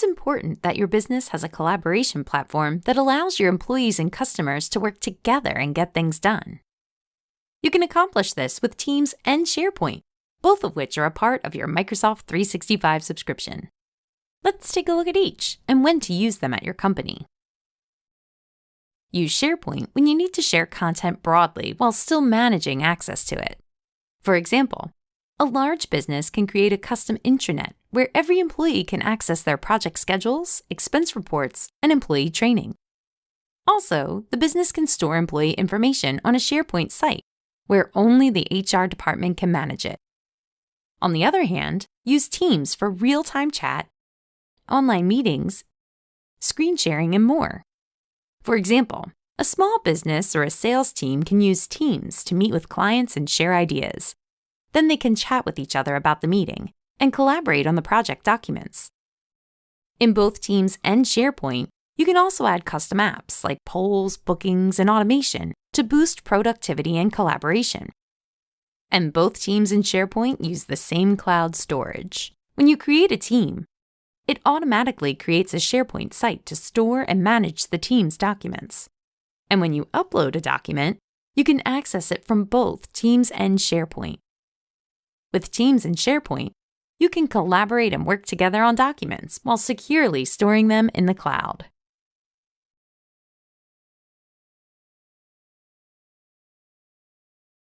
important that your business has a collaboration platform that allows your employees and customers to work together and get things done. You can accomplish this with Teams and SharePoint, both of which are a part of your Microsoft 365 subscription. Let's take a look at each and when to use them at your company. Use SharePoint when you need to share content broadly while still managing access to it. For example, a large business can create a custom intranet where every employee can access their project schedules, expense reports, and employee training. Also, the business can store employee information on a SharePoint site where only the HR department can manage it. On the other hand, use Teams for real-time chat, online meetings, screen sharing, and more. For example, a small business or a sales team can use Teams to meet with clients and share ideas. Then they can chat with each other about the meeting and collaborate on the project documents. In both Teams and SharePoint, you can also add custom apps like polls, bookings, and automation to boost productivity and collaboration. And both Teams and SharePoint use the same cloud storage. When you create a team, it automatically creates a SharePoint site to store and manage the team's documents. And when you upload a document, you can access it from both Teams and SharePoint. With Teams and SharePoint, you can collaborate and work together on documents while securely storing them in the cloud.